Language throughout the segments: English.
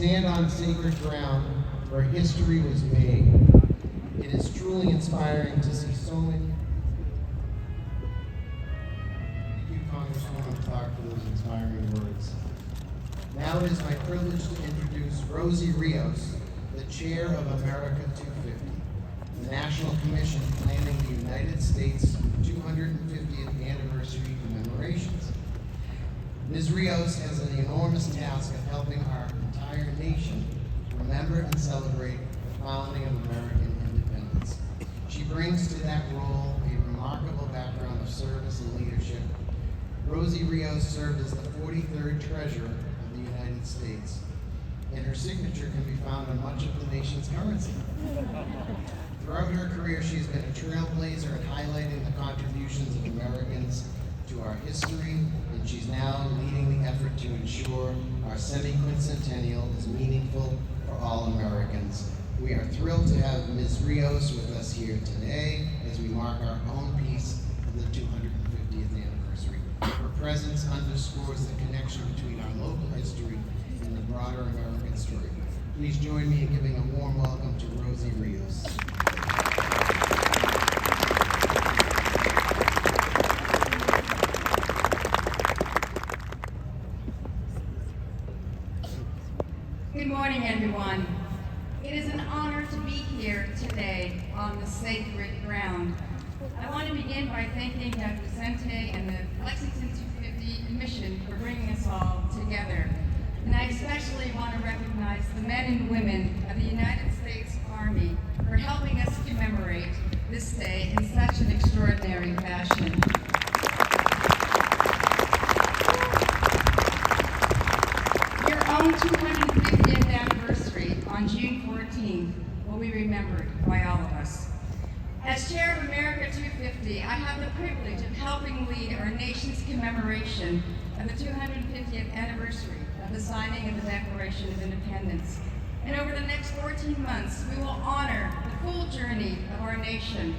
stand on sacred ground where history was made. It is truly inspiring to see so many. Thank you, Congresswoman Clark, for those inspiring words. Now it is my privilege to introduce Rosie Rios, the chair of America 250, the National Commission planning the United States 250th anniversary commemorations. Ms. Rios has an enormous task of helping our entire nation remember and celebrate the founding of American independence. She brings to that role a remarkable background of service and leadership. Rosie Rios served as the 43rd Treasurer of the United States, and her signature can be found on much of the nation's currency. Throughout her career, she has been a trailblazer in highlighting the contributions of Americans to our history, and she's now leading the effort to ensure our semi-quincentennial is meaningful for all Americans. We are thrilled to have Ms. Rios with us here today as we mark our own piece of the 250th anniversary. Her presence underscores the connection between our local history and the broader American story. Please join me in giving a warm welcome to Rosie Rios. Good morning, everyone. It is an honor to be here today on the sacred ground. I want to begin by thanking Dr. Vicente and the Lexington 250 Commission for bringing us all together. And I especially want to recognize the men and women of the United States Army for helping us commemorate this day in such an extraordinary fashion. Your own 250th anniversary on June 14th will be remembered by all of us. As chair of America 250, I have the privilege of helping lead our nation's commemoration of the 250th anniversary of the signing of the Declaration of Independence. And over the next 14 months, we will honor the full journey of our nation,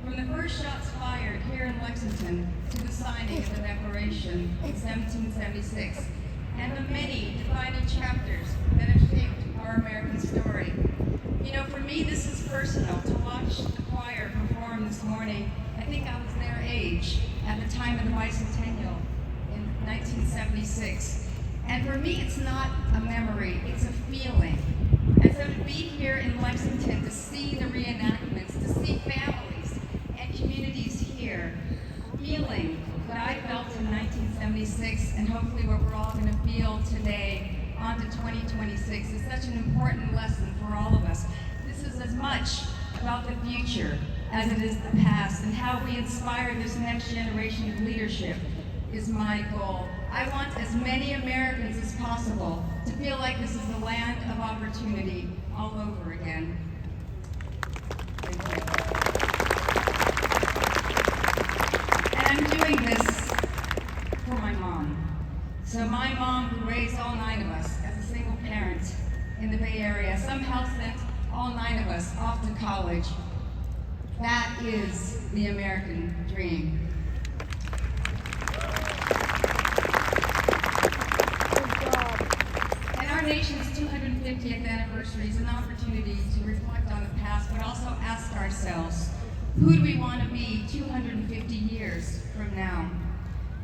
from the first shots fired here in Lexington to the signing of the Declaration in 1776, and the many defining chapters that have shaped our American story. You know, for me, this is personal. To watch the choir perform this morning, I think I was their age at the time of the bicentennial in 1976. And for me, it's not a memory, it's a feeling. And so to be here in Lexington, to see the reenactments, to see families and communities here, feeling what I felt in 1976, and hopefully what we're all going to feel today on to 2026, is such an important lesson for all of us. This is as much about the future as it is the past, and how we inspire this next generation of leadership is my goal. I want as many Americans as possible to feel like this is the land of opportunity all over again. Thank you. And I'm doing this for my mom. So my mom, who raised all 9 of us as a single parent in the Bay Area, somehow sent all 9 of us off to college. That is the American dream. Our nation's 250th anniversary is an opportunity to reflect on the past, but also ask ourselves, who do we want to be 250 years from now?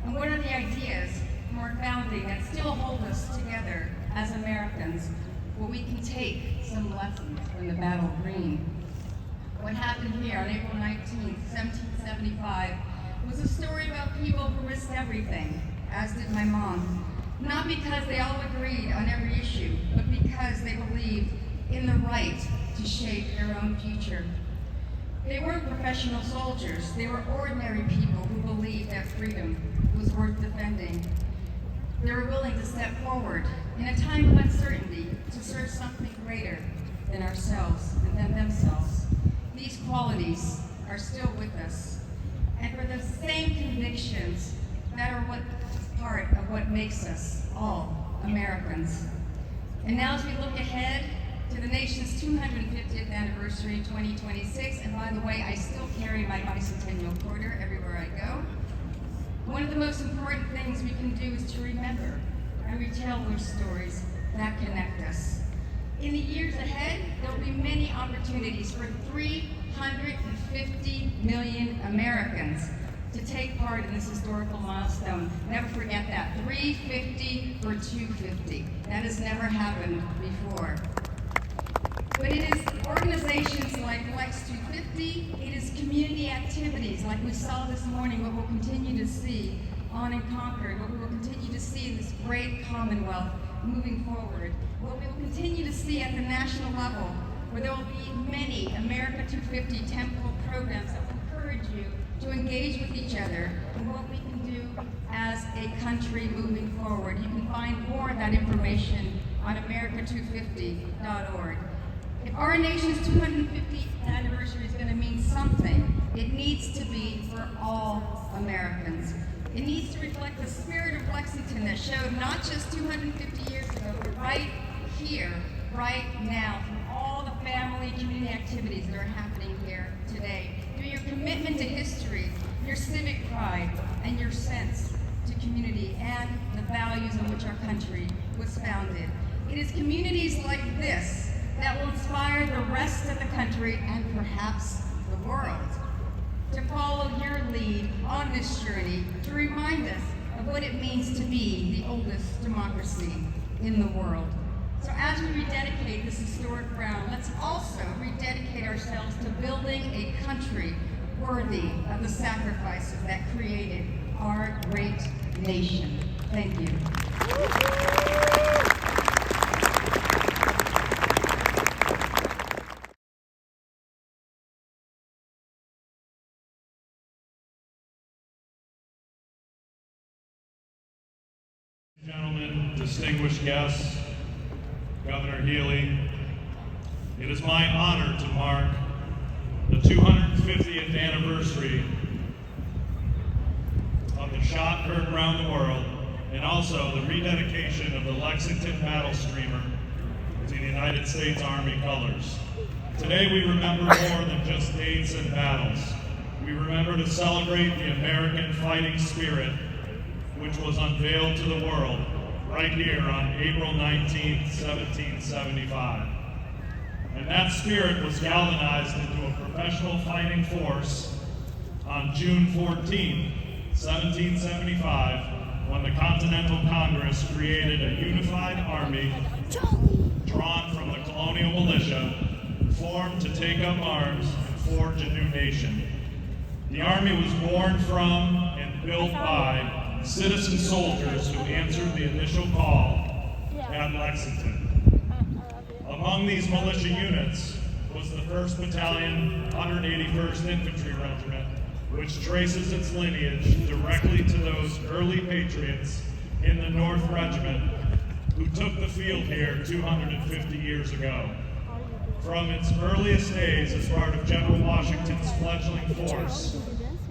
And what are the ideas from our founding that still hold us together as Americans, where we can take some lessons from the Battle of Green? What happened here on April 19th, 1775, was a story about people who risked everything, as did my mom. Not because they all agreed on every issue, but because they believed in the right to shape their own future. They weren't professional soldiers. They were ordinary people who believed that freedom was worth defending. They were willing to step forward in a time of uncertainty to serve something greater than ourselves and than themselves. These qualities are still with us, and for the same convictions that are what part of what makes us all Americans. And now as we look ahead to the nation's 250th anniversary, 2026, and by the way, I still carry my bicentennial quarter everywhere I go. One of the most important things we can do is to remember and retell those stories that connect us. In the years ahead, there will be many opportunities for 350 million Americans to take part in this historical milestone. Never forget that, 350 for 250. That has never happened before. But it is organizations like Lex 250, it is community activities like we saw this morning, what we'll continue to see on in Concord, what we will continue to see in this great Commonwealth moving forward, what we will continue to see at the national level, where there will be many America 250 temple programs that will encourage you to engage with each other and what we can do as a country moving forward. You can find more of that information on america250.org. If our nation's 250th anniversary is going to mean something, it needs to be for all Americans. It needs to reflect the spirit of Lexington that showed not just 250 years ago, but right here, right now, from all the family community activities that are happening here today. Through your commitment to history, your civic pride, and your sense to community and the values on which our country was founded. It is communities like this that will inspire the rest of the country and perhaps the world to follow your lead on this journey, to remind us of what it means to be the oldest democracy in the world. So as we rededicate this historic ground, let's also rededicate ourselves to building a country worthy of the sacrifices that created our great nation. Thank you. Gentlemen, distinguished guests, Governor Healy, it is my honor to mark the 250th anniversary of the shot heard around the world, and also the rededication of the Lexington battle streamer to the United States Army colors. Today we remember more than just dates and battles. We remember to celebrate the American fighting spirit, which was unveiled to the world right here on April 19, 1775. And that spirit was galvanized into a professional fighting force on June 14, 1775, when the Continental Congress created a unified army drawn from the colonial militia, formed to take up arms and forge a new nation. The Army was born from and built by citizen soldiers who answered the initial call at Lexington. Among these militia units was the 1st Battalion, 181st Infantry Regiment, which traces its lineage directly to those early patriots in the North Regiment who took the field here 250 years ago. From its earliest days as part of General Washington's fledgling force,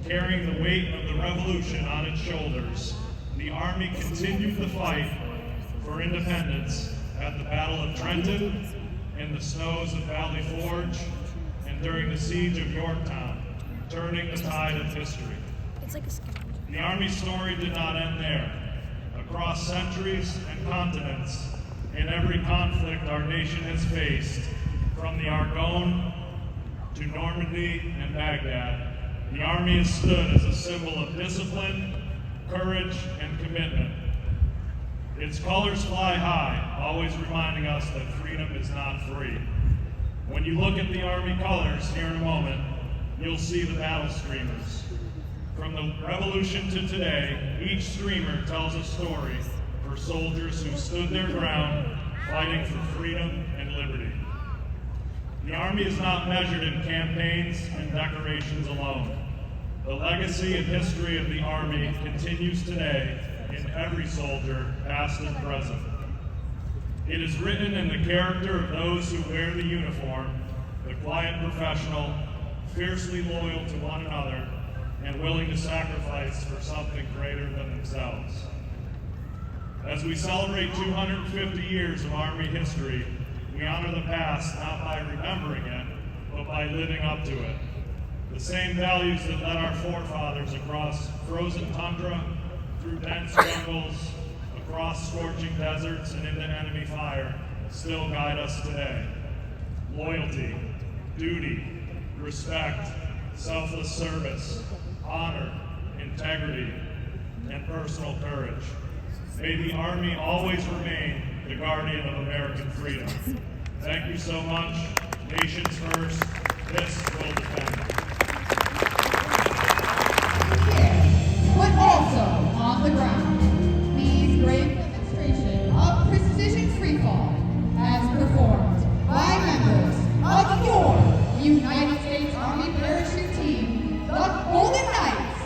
carrying the weight of the Revolution on its shoulders, the Army continued the fight for independence at the Battle of Trenton, in the snows of Valley Forge, and during the Siege of Yorktown, turning the tide of history. The Army's story did not end there. Across centuries and continents, in every conflict our nation has faced, from the Argonne to Normandy and Baghdad, the Army has stood as a symbol of discipline, courage, and commitment. Its colors fly high, always reminding us that freedom is not free. When you look at the Army colors here in a moment, you'll see the battle streamers. From the Revolution to today, each streamer tells a story for soldiers who stood their ground, fighting for freedom and liberty. The Army is not measured in campaigns and decorations alone. The legacy and history of the Army continues today in every soldier, past and present. It is written in the character of those who wear the uniform, the quiet professional, fiercely loyal to one another, and willing to sacrifice for something greater than themselves. As we celebrate 250 years of Army history, we honor the past not by remembering it, but by living up to it. The same values that led our forefathers across frozen tundra, through dense jungles, across scorching deserts and into enemy fire still guide us today. Loyalty, duty, respect, selfless service, honor, integrity, and personal courage. May the Army always remain the guardian of American freedom. Thank you so much. Nations first. This will defend. But also on the ground, these brave demonstration of precision freefall as performed by members of your United States Army Parachute Team, the Golden Knights.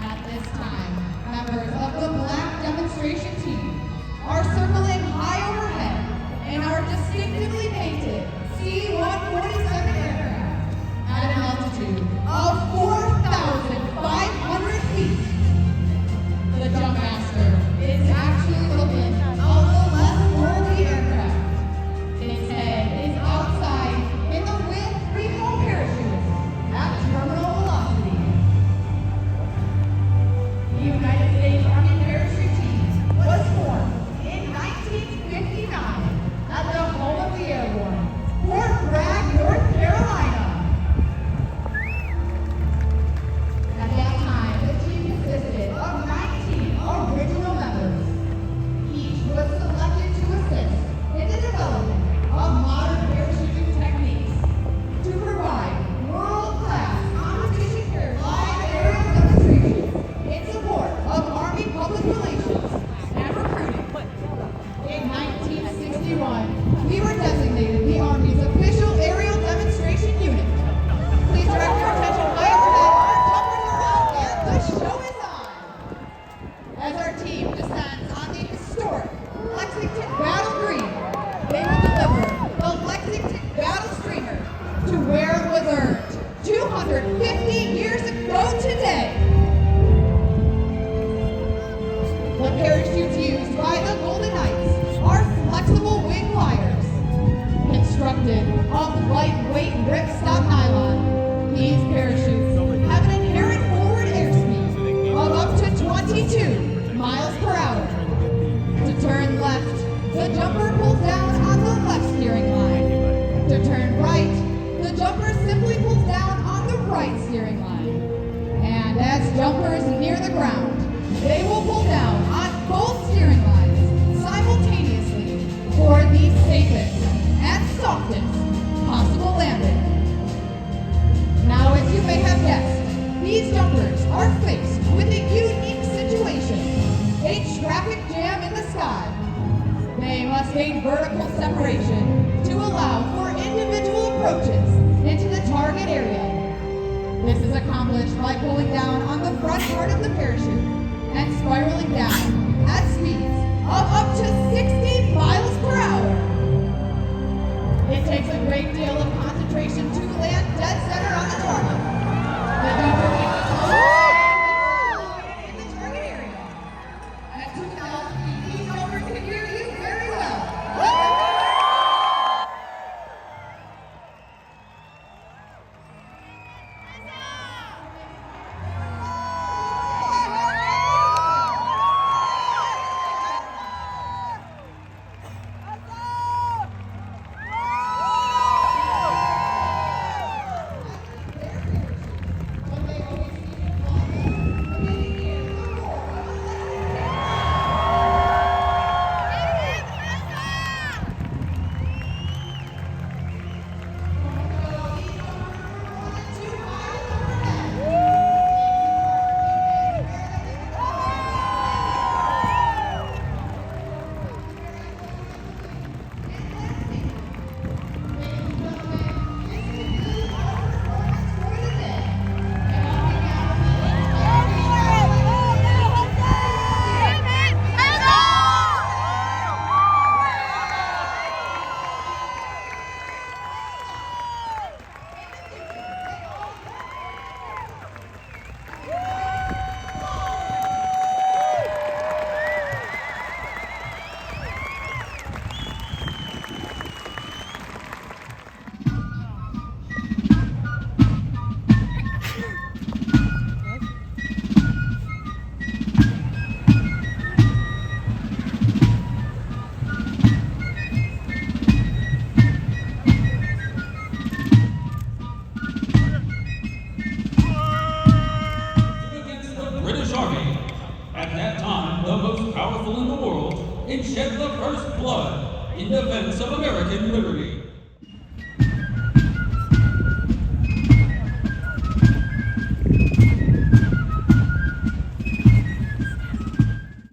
At this time, members of the Black Demonstration Team are circling high overhead and are distinctively painted C-147 aircraft at an altitude of 4,500 feet. The jump master is actually looking a little less for the aircraft. Its head is outside in the wind freefall parachute at terminal velocity. The United States Army Parachute Team was formed in 1959 at the home of the airborne, Fort Bragg, North Carolina. At that time, the team consisted of 19 original members. Each was selected to assist in the development of modern parachuting techniques to provide world-class competition live aerial demonstrations in support of Army public relations and recruiting. In 1961, we were designated the Army's official aerial demonstration unit. Please direct your attention high overhead. Our jumpers are out and the show is on. As our team descends on the historic Lexington Battle Green, they will deliver the Lexington Battle Streamer to where it was earned 250 years ago today. The parachutes used by the Golden Knights are flexible wing pliers. Constructed of lightweight ripstop nylon, these parachutes have an inherent forward airspeed of up to 22 miles per hour. To turn left, the jumper pulls down on the left steering line. To turn right, the jumper simply pulls down on the right steering line. And as jumpers near the ground, they will pull down on both steering lines simultaneously for the safest and softest possible landing. Now, as you may have guessed, these jumpers are faced with a unique situation, a traffic jam in the sky. They must gain vertical separation to allow for individual approaches into the target area. This is accomplished by pulling down on the front part of the parachute and spiraling down at speeds of up to 60 miles per hour. It takes a great deal of concentration to land dead center on the target. The jumper is in the target area. At 2,000 feet, these jumpers can hear you very well. at that time the most powerful in the world, and shed the first blood in defense of American liberty.